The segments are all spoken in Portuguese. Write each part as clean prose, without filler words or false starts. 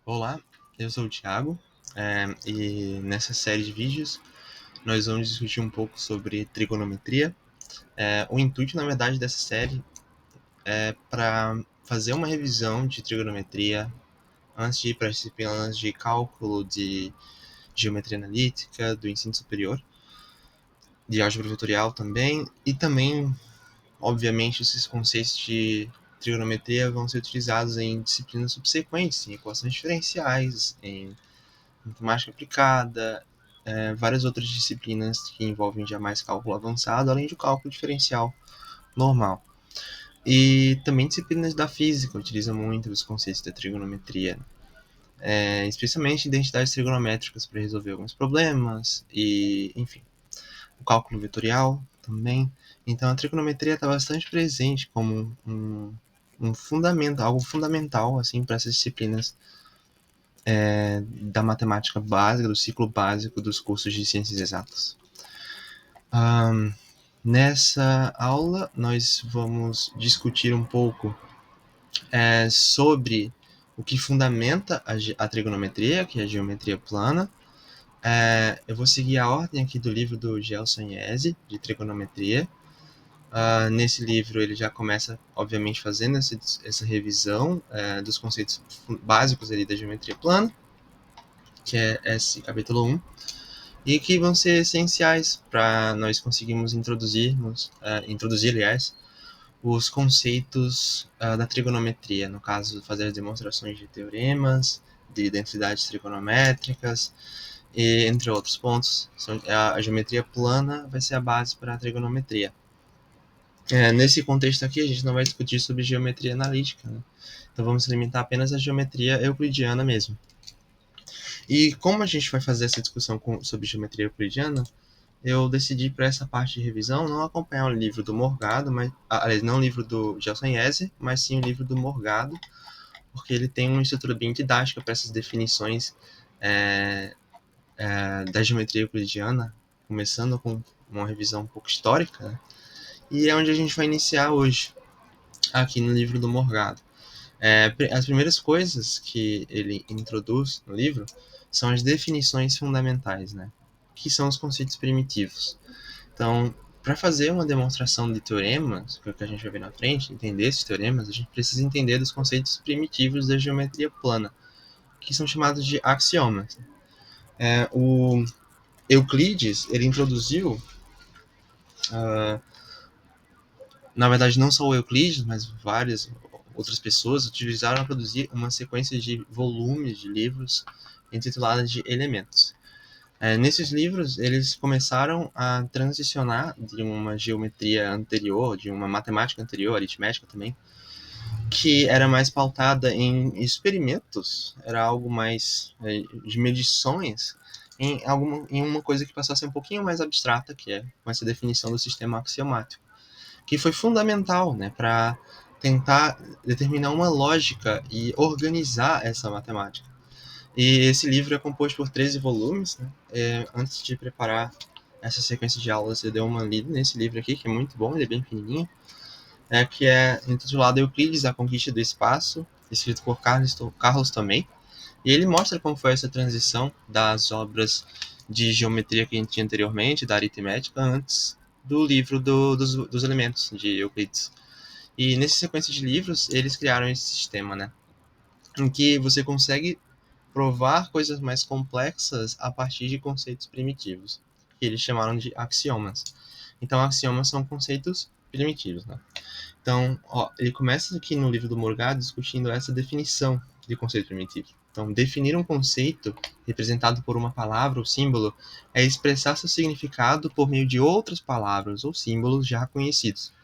Olá, eu sou o Thiago, e nessa série de vídeos nós vamos discutir um pouco sobre trigonometria. O intuito, na verdade, dessa série é para fazer uma revisão de trigonometria antes de ir para as disciplinas de cálculo, de geometria analítica, do ensino superior, de álgebra vetorial também, e também, obviamente, esses conceitos de trigonometria vão ser utilizados em disciplinas subsequentes, em equações diferenciais, em matemática aplicada, várias outras disciplinas que envolvem já mais cálculo avançado, além do cálculo diferencial normal. E também disciplinas da física utilizam muito os conceitos da trigonometria, especialmente identidades trigonométricas para resolver alguns problemas e, enfim, o cálculo vetorial também. Então a trigonometria está bastante presente como um fundamento, algo fundamental assim para essas disciplinas da matemática básica, do ciclo básico dos cursos de ciências exatas. Nessa aula, nós vamos discutir um pouco sobre o que fundamenta a trigonometria, que é a geometria plana. Eu vou seguir a ordem aqui do livro do Gelson Iese, de trigonometria. Nesse livro, ele já começa, obviamente, fazendo essa revisão dos conceitos básicos ali da geometria plana, que é esse capítulo 1. E que vão ser essenciais para nós conseguirmos introduzir, aliás, os conceitos da trigonometria, no caso, fazer as demonstrações de teoremas, de densidades trigonométricas, e entre outros pontos. A geometria plana vai ser a base para a trigonometria. Nesse contexto aqui, a gente não vai discutir sobre geometria analítica, né? Então vamos se limitar apenas à geometria euclidiana mesmo. E como a gente vai fazer essa discussão sobre geometria euclidiana, eu decidi para essa parte de revisão não acompanhar o livro do Morgado, aliás, não o livro do Gelson Iese, mas sim o livro do Morgado, porque ele tem uma estrutura bem didática para essas definições da geometria euclidiana, começando com uma revisão um pouco histórica, né? E é onde a gente vai iniciar hoje, aqui no livro do Morgado. As primeiras coisas que ele introduz no livro são as definições fundamentais, né? Que são os conceitos primitivos. Então, para fazer uma demonstração de teoremas, que é o que a gente vai ver na frente, entender esses teoremas, a gente precisa entender dos conceitos primitivos da geometria plana, que são chamados de axiomas. O Euclides, ele introduziu, na verdade não só o Euclides, mas várias outras pessoas utilizaram para produzir uma sequência de volumes de livros intitulados de Elementos. Nesses livros, eles começaram a transicionar de uma geometria anterior, de uma matemática anterior, aritmética também, que era mais pautada em experimentos, era algo mais de medições, em uma coisa que passasse a ser um pouquinho mais abstrata, que é com essa definição do sistema axiomático, que foi fundamental, né, para tentar determinar uma lógica e organizar essa matemática. E esse livro é composto por 13 volumes, né? Antes de preparar essa sequência de aulas, eu dei uma lida nesse livro aqui, que é muito bom, ele é bem pequenininho, que é intitulado Euclides, A Conquista do Espaço, escrito por Carlos também. E ele mostra como foi essa transição das obras de geometria que a gente tinha anteriormente, da aritmética, antes do livro dos elementos de Euclides. E nessa sequência de livros, eles criaram esse sistema, né? Em que você consegue provar coisas mais complexas a partir de conceitos primitivos, que eles chamaram de axiomas. Então, axiomas são conceitos primitivos, né? Então, ele começa aqui no livro do Morgado discutindo essa definição de conceito primitivo. Então, definir um conceito representado por uma palavra ou símbolo é expressar seu significado por meio de outras palavras ou símbolos já conhecidos.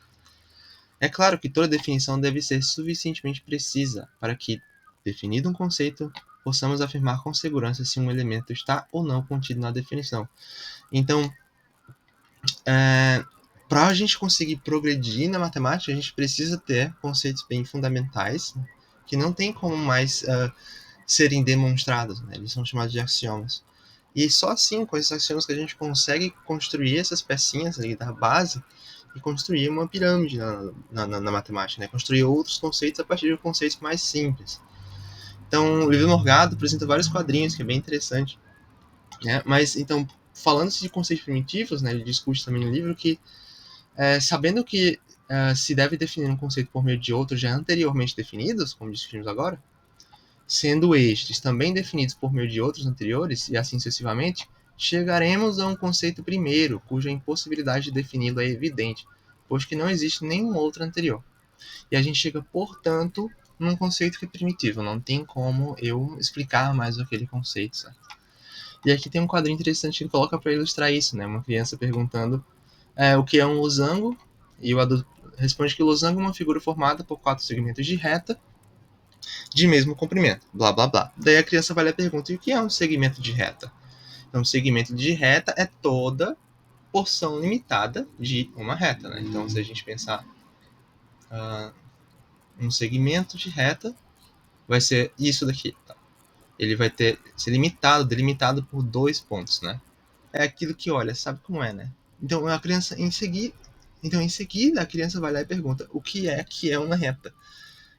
É claro que toda definição deve ser suficientemente precisa para que, definido um conceito, possamos afirmar com segurança se um elemento está ou não contido na definição. Então, para a gente conseguir progredir na matemática, a gente precisa ter conceitos bem fundamentais, que não tem como mais serem demonstrados, né? Eles são chamados de axiomas. E só assim, com esses axiomas, que a gente consegue construir essas pecinhas ali da base e construir uma pirâmide na matemática, né? Construir outros conceitos a partir de conceitos mais simples. Então, o livro Morgado apresenta vários quadrinhos, que é bem interessante, né? Mas, então, falando-se de conceitos primitivos, né, ele discute também no livro que, sabendo que se deve definir um conceito por meio de outros já anteriormente definidos, como discutimos agora, sendo estes também definidos por meio de outros anteriores, e assim sucessivamente, chegaremos a um conceito primeiro, cuja impossibilidade de defini-lo é evidente, pois que não existe nenhum outro anterior. E a gente chega, portanto, num conceito que é primitivo, não tem como eu explicar mais aquele conceito, certo? E aqui tem um quadrinho interessante que coloca para ilustrar isso, né? Uma criança perguntando o que é um losango, e o adulto responde que o losango é uma figura formada por 4 segmentos de reta de mesmo comprimento, blá blá blá. Daí a criança vai lá e pergunta: e o que é um segmento de reta? Então, um segmento de reta é toda porção limitada de uma reta, né? Então, se a gente pensar um segmento de reta, vai ser isso daqui. Tá? Ele vai ser limitado, delimitado por 2 pontos, né? É aquilo que, olha, sabe como é, né? Então, a criança em seguida, a criança vai lá e pergunta: o que é uma reta?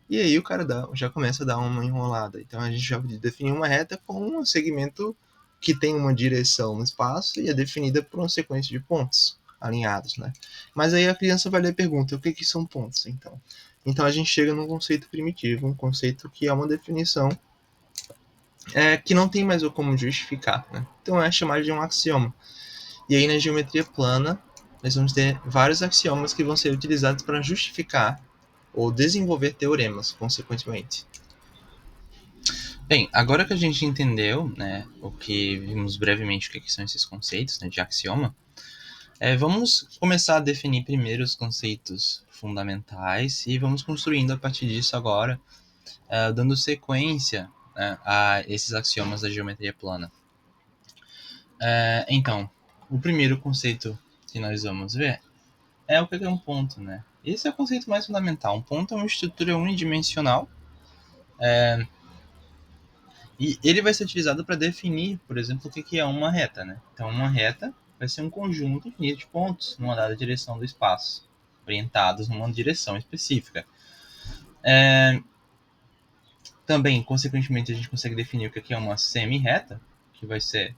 E aí o cara já começa a dar uma enrolada. Então a gente já definiu uma reta com um segmento que tem uma direção no espaço e é definida por uma sequência de pontos alinhados, né? Mas aí a criança vai ler e pergunta: o que são pontos, então? Então a gente chega num conceito primitivo, um conceito que é uma definição que não tem mais como justificar, né? Então é chamado de um axioma. E aí na geometria plana nós vamos ter vários axiomas que vão ser utilizados para justificar ou desenvolver teoremas, consequentemente. Bem, agora que a gente entendeu, né, o que vimos brevemente o que são esses conceitos, né, de axioma, vamos começar a definir primeiro os conceitos fundamentais e vamos construindo a partir disso agora, dando sequência, né, a esses axiomas da geometria plana. Então, o primeiro conceito que nós vamos ver é o que é um ponto, né? Esse é o conceito mais fundamental. Um ponto é uma estrutura unidimensional e ele vai ser utilizado para definir, por exemplo, o que é uma reta, né? Então, uma reta vai ser um conjunto infinito de pontos numa dada direção do espaço, orientados numa direção específica. Também, consequentemente, a gente consegue definir o que é uma semi-reta, que vai ser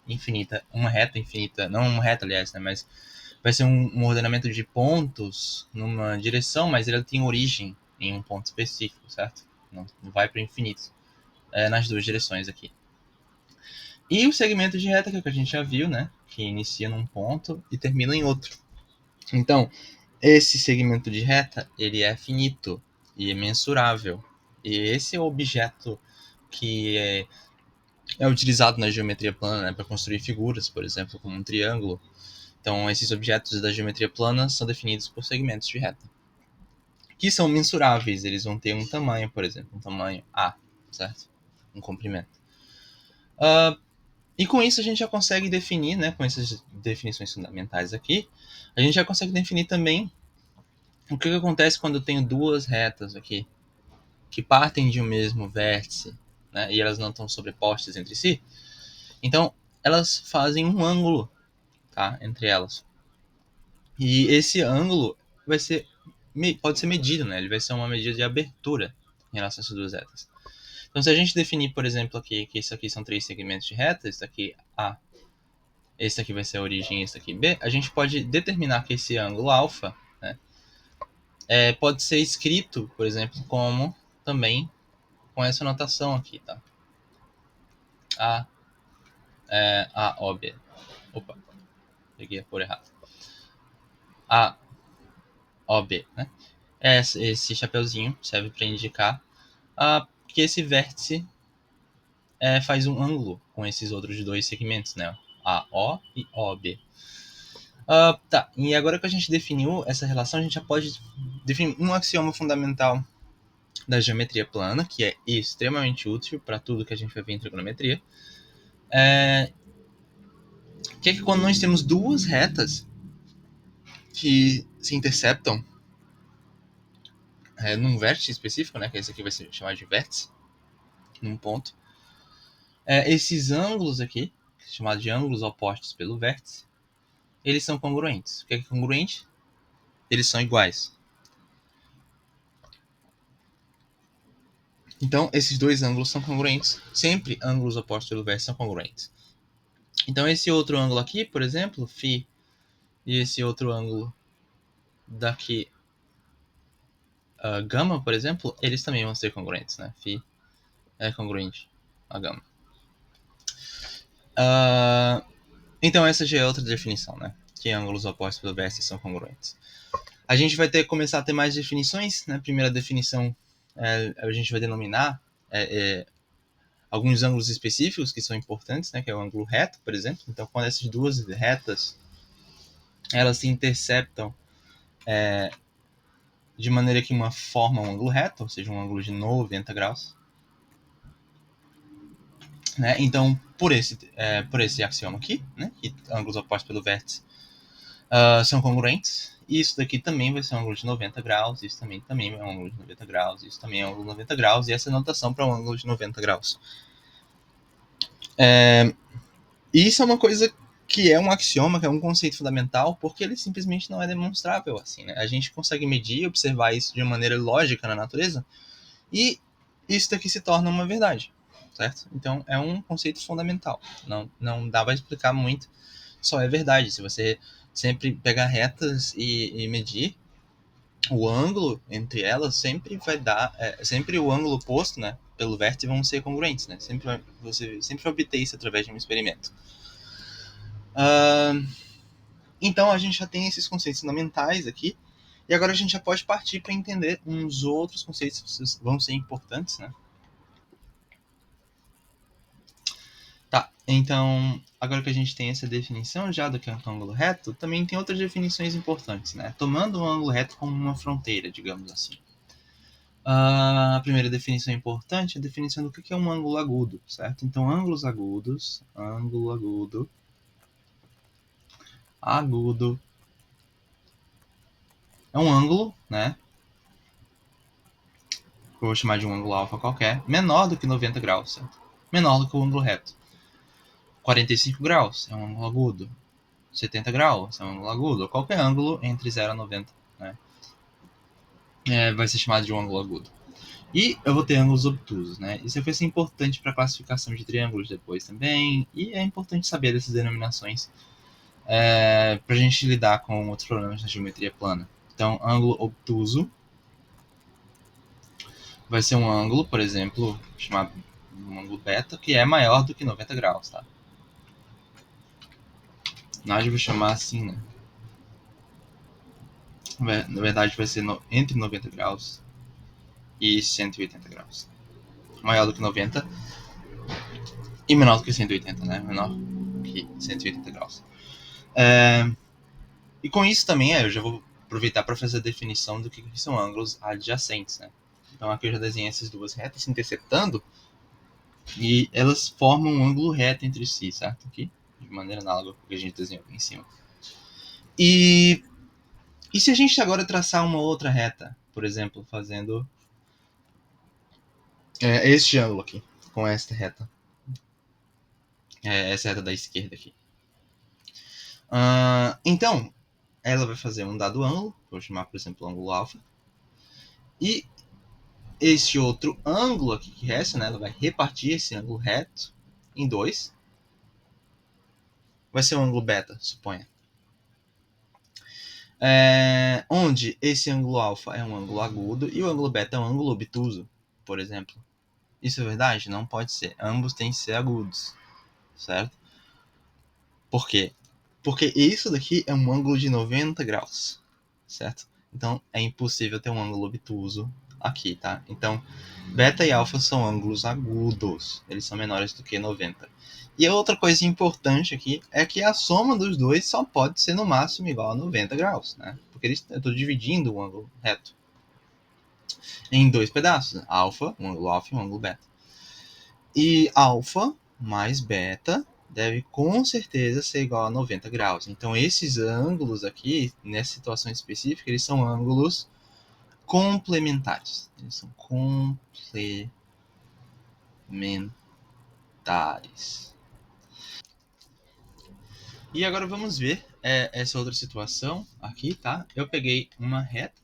infinita, uma reta infinita, não uma reta, aliás, né? Mas vai ser um ordenamento de pontos numa direção, mas ele tem origem em um ponto específico, certo? Não vai para o infinito, nas duas direções aqui. E o segmento de reta, que é o que a gente já viu, né? Que inicia num ponto e termina em outro. Então, esse segmento de reta, ele é finito e é mensurável. E esse é o objeto que é utilizado na geometria plana, né, para construir figuras, por exemplo, como um triângulo. Então, esses objetos da geometria plana são definidos por segmentos de reta, que são mensuráveis. Eles vão ter um tamanho, por exemplo, um tamanho A, certo? Um comprimento. E com isso a gente já consegue definir, né, com essas definições fundamentais aqui, a gente já consegue definir também o que acontece quando eu tenho duas retas aqui, que partem de um mesmo vértice, né, e elas não estão sobrepostas entre si. Então, elas fazem um ângulo, tá, entre elas. E esse ângulo pode ser medido, né, ele vai ser uma medida de abertura em relação a essas duas retas. Então, se a gente definir, por exemplo, aqui, que isso aqui são 3 segmentos de reta, isso aqui A, esse aqui vai ser a origem, esse aqui B, a gente pode determinar que esse ângulo alfa, né, pode ser escrito, por exemplo, como também com essa notação aqui, tá? A, O, B. Opa, peguei a cor errada. A, O, B, né? Esse chapeuzinho serve para indicar que esse vértice faz um ângulo com esses outros dois segmentos, né? AO e OB. Tá, e agora que a gente definiu essa relação, a gente já pode definir um axioma fundamental da geometria plana, que é extremamente útil para tudo que a gente vai ver em trigonometria, que é que quando nós temos duas retas que se interceptam num vértice específico, né, que esse aqui vai ser chamado de vértice, num ponto, esses ângulos aqui, chamados de ângulos opostos pelo vértice, eles são congruentes. O que é congruente? Eles são iguais. Então, esses dois ângulos são congruentes. Sempre ângulos opostos pelo vértice são congruentes. Então, esse outro ângulo aqui, por exemplo, φ, e esse outro ângulo daqui, gama, por exemplo, eles também vão ser congruentes, né? Φ é congruente a gama. Então, essa já é outra definição, né? Que ângulos opostos pelo vértice são congruentes. A gente vai ter que começar a ter mais definições, né? Primeira definição, a gente vai denominar alguns ângulos específicos que são importantes, né? Que é o ângulo reto, por exemplo. Então, quando essas duas retas elas se interceptam de maneira que uma forma um ângulo reto, ou seja, um ângulo de 90 graus. Né? Então, por esse axioma aqui, né? Que ângulos opostos pelo vértice são congruentes. Isso daqui também vai ser um ângulo de 90 graus, isso também é um ângulo de 90 graus, isso também é um ângulo de 90 graus, e essa é a notação para um ângulo de 90 graus. Isso é uma coisa que é um axioma, que é um conceito fundamental, porque ele simplesmente não é demonstrável assim, né? A gente consegue medir e observar isso de uma maneira lógica na natureza, e isso daqui se torna uma verdade, certo? Então, é um conceito fundamental. Não dá para explicar muito, só é verdade. Se você sempre pegar retas e medir, o ângulo entre elas sempre vai dar, sempre o ângulo oposto, né, pelo vértice vão ser congruentes, né? Você sempre vai obter isso através de um experimento. Então a gente já tem esses conceitos fundamentais aqui, e agora a gente já pode partir para entender uns outros conceitos que vão ser importantes, né? Tá, então agora que a gente tem essa definição já do que é um ângulo reto, também tem outras definições importantes, né? Tomando um ângulo reto como uma fronteira, digamos assim. A primeira definição importante é a definição do que é um ângulo agudo, certo? Então, ângulo agudo, é um ângulo, né? Que eu vou chamar de um ângulo alfa qualquer, menor do que 90 graus, certo? Menor do que o ângulo reto. 45 graus é um ângulo agudo. 70 graus é um ângulo agudo. Qualquer ângulo entre 0 a 90, né? Vai ser chamado de um ângulo agudo. E eu vou ter ângulos obtusos, né? Isso vai ser importante para a classificação de triângulos depois também. E é importante saber dessas denominações para a gente lidar com outros problemas na geometria plana. Então, ângulo obtuso vai ser um ângulo, por exemplo, chamado um ângulo beta, que é maior do que 90 graus, tá? Nós vou chamar assim, né? Na verdade, vai ser entre 90 graus e 180 graus. Maior do que 90 e menor do que 180, né? Menor que 180 graus. E com isso também, eu já vou aproveitar para fazer a definição do que são ângulos adjacentes, né? Então aqui eu já desenhei essas duas retas se interceptando e elas formam um ângulo reto entre si, certo? Aqui, de maneira análoga ao que a gente desenhou aqui em cima. E se a gente agora traçar uma outra reta, por exemplo, fazendo este ângulo aqui, com esta reta. Essa reta da esquerda aqui. Então, ela vai fazer um dado ângulo, vou chamar, por exemplo, ângulo alfa. E esse outro ângulo aqui que resta, né, ela vai repartir esse ângulo reto em dois. Vai ser um ângulo beta, suponha. Onde esse ângulo alfa é um ângulo agudo e o ângulo beta é um ângulo obtuso, por exemplo. Isso é verdade? Não pode ser. Ambos têm que ser agudos, certo? Por quê? Porque isso daqui é um ângulo de 90 graus, certo? Então é impossível ter um ângulo obtuso aqui, tá? Então, beta e alfa são ângulos agudos, eles são menores do que 90. E a outra coisa importante aqui é que a soma dos dois só pode ser no máximo igual a 90 graus, né? Porque eu estou dividindo o ângulo reto em dois pedaços, alfa, um ângulo alfa e um ângulo beta. E alfa mais beta deve com certeza ser igual a 90 graus. Então esses ângulos aqui, nessa situação específica, eles são ângulos complementares. Eles são complementares. E agora vamos ver essa outra situação aqui, tá? Eu peguei uma reta,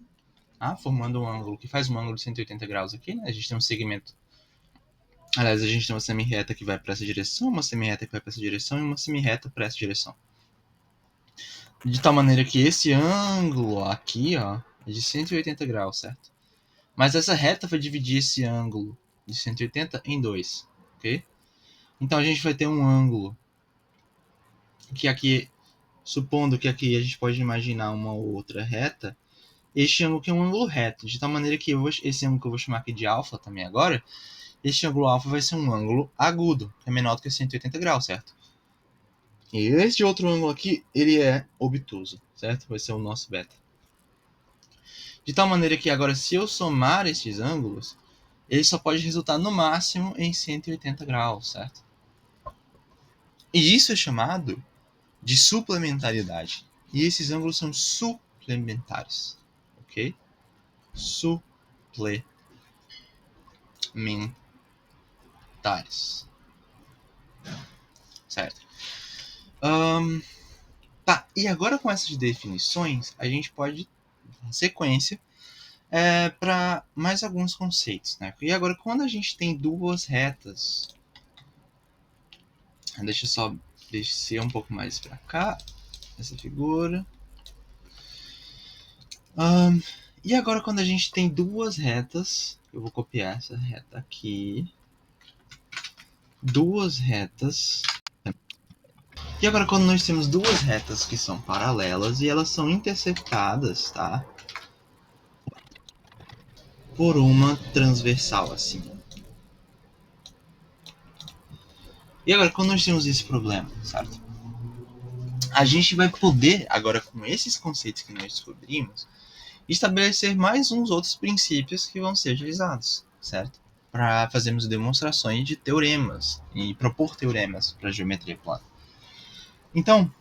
formando um ângulo que faz um ângulo de 180 graus aqui, né? A gente tem um segmento Aliás, a gente tem uma semi-reta que vai para essa direção, uma semi-reta que vai para essa direção e uma semi-reta para essa direção. De tal maneira que esse ângulo aqui, ó, é de 180 graus, certo? Mas essa reta vai dividir esse ângulo de 180 em dois, ok? Então a gente vai ter um ângulo que aqui, supondo que aqui a gente pode imaginar uma outra reta, este ângulo aqui é um ângulo reto, de tal maneira que esse ângulo que eu vou chamar aqui de alfa também agora, este ângulo alfa vai ser um ângulo agudo, que é menor do que 180 graus, certo? E este outro ângulo aqui, ele é obtuso, certo? Vai ser o nosso beta. De tal maneira que agora, se eu somar esses ângulos, ele só pode resultar no máximo em 180 graus, certo? E isso é chamado de suplementaridade. E esses ângulos são suplementares, ok? Suplementares, certo? Tá, e agora com essas definições, a gente pode, na sequência, para mais alguns conceitos, né? E agora, quando a gente tem duas retas, deixa eu só descer um pouco mais para cá, essa figura. E agora, quando a gente tem duas retas, eu vou copiar essa reta aqui, duas retas. E agora, quando nós temos duas retas que são paralelas e elas são intersectadas, tá? Por uma transversal, assim. E agora, quando nós temos esse problema, certo? A gente vai poder, agora com esses conceitos que nós descobrimos, estabelecer mais uns outros princípios que vão ser utilizados, certo? Para fazermos demonstrações de teoremas e propor teoremas para a geometria plana. Então,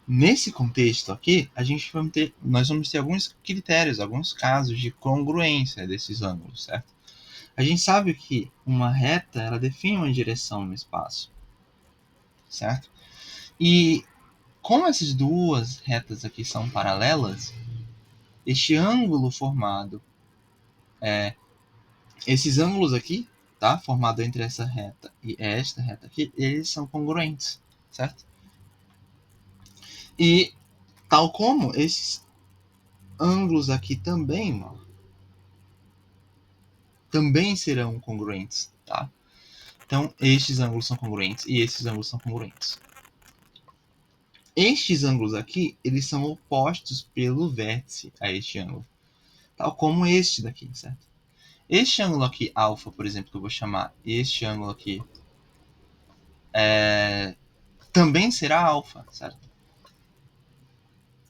nesse contexto aqui, nós vamos ter alguns critérios, alguns casos de congruência desses ângulos, certo? A gente sabe que uma reta, ela define uma direção no espaço, certo? E como essas duas retas aqui são paralelas, este ângulo formado, esses ângulos aqui, tá? Formado entre essa reta e esta reta aqui, eles são congruentes, certo? E tal como esses ângulos aqui também, ó, também serão congruentes, tá? Então, estes ângulos são congruentes e esses ângulos são congruentes. Estes ângulos aqui, eles são opostos pelo vértice a este ângulo, tal como este daqui, certo? Este ângulo aqui, alfa, por exemplo, que eu vou chamar este ângulo aqui, também será alfa, certo?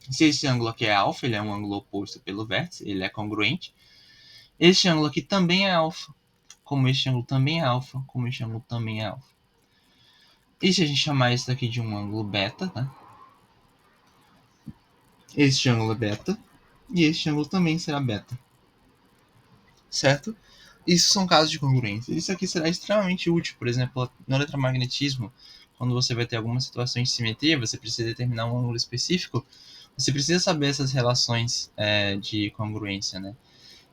Se este ângulo aqui é alfa, ele é um ângulo oposto pelo vértice, ele é congruente. Este ângulo aqui também é alfa, como este ângulo também é alfa, como este ângulo também é alfa. E se a gente chamar esse daqui de um ângulo beta, né? Este ângulo é beta, e este ângulo também será beta, certo? Isso são casos de congruência. Isso aqui será extremamente útil, por exemplo, no eletromagnetismo, quando você vai ter alguma situação de simetria, você precisa determinar um ângulo específico, você precisa saber essas relações de congruência, né?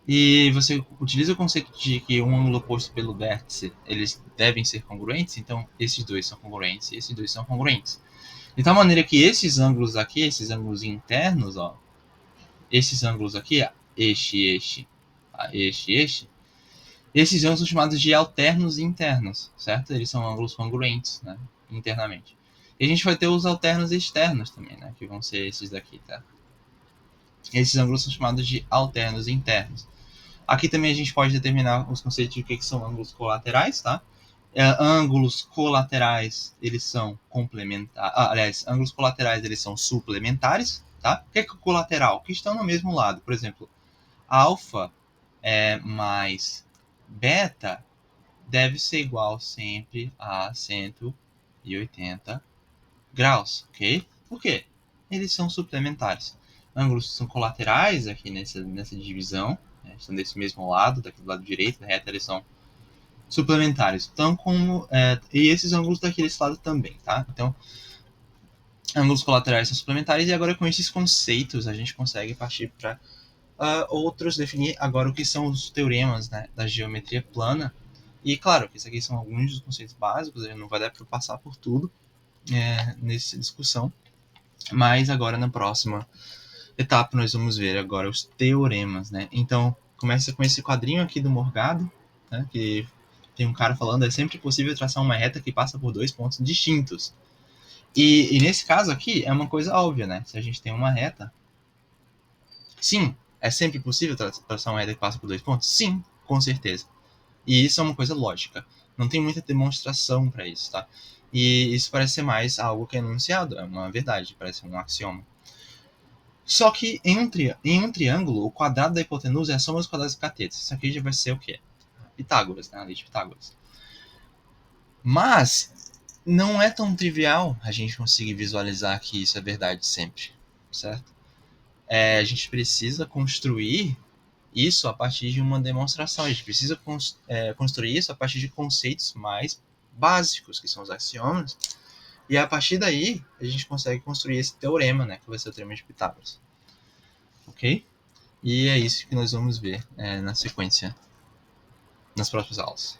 E você utiliza o conceito de que um ângulo oposto pelo vértice, eles devem ser congruentes, então esses dois são congruentes e esses dois são congruentes. De tal maneira que esses ângulos aqui, esses ângulos internos, ó, esses ângulos aqui, este, esses ângulos são chamados de alternos internos, certo? Eles são ângulos congruentes, né, internamente. E a gente vai ter os alternos externos também, né, que vão ser esses daqui, tá? Esses ângulos são chamados de alternos internos. Aqui também a gente pode determinar os conceitos de o que são ângulos colaterais, tá? Ângulos colaterais, eles são complementares. Aliás, ângulos colaterais, eles são suplementares, tá? O que é colateral? Que estão no mesmo lado. Por exemplo, alfa mais beta deve ser igual sempre a 180 graus, ok? Por quê? Eles são suplementares. Ângulos são colaterais aqui nessa divisão, né? Estão desse mesmo lado, daqui do lado direito da reta, eles são suplementares. Então, e esses ângulos daqui desse lado também, tá? Então, ângulos colaterais são suplementares, e agora com esses conceitos a gente consegue partir para outros, definir agora o que são os teoremas, né, da geometria plana, E claro, que isso aqui são alguns dos conceitos básicos, não vai dar para passar por tudo nessa discussão, mas agora na próxima etapa nós vamos ver agora os teoremas, né? Então, começa com esse quadrinho aqui do Morgado, né, que tem um cara falando, é sempre possível traçar uma reta que passa por dois pontos distintos. E nesse caso aqui é uma coisa óbvia, né? Se a gente tem uma reta, sim, é sempre possível traçar uma reta que passa por dois pontos? Sim, com certeza. E isso é uma coisa lógica. Não tem muita demonstração para isso, tá? E isso parece ser mais algo que é enunciado, é uma verdade, parece um axioma. Só que em um triângulo, o quadrado da hipotenusa é a soma dos quadrados dos catetos. Isso aqui já vai ser o quê? Pitágoras, né? A lei de Pitágoras. Mas não é tão trivial a gente conseguir visualizar que isso é verdade sempre, certo? A gente precisa construir isso a partir de uma demonstração. A gente precisa construir isso a partir de conceitos mais básicos, que são os axiomas. E a partir daí, a gente consegue construir esse teorema, né? Que vai ser o teorema de Pitágoras. Ok? E é isso que nós vamos ver na sequência, nas próximas aulas.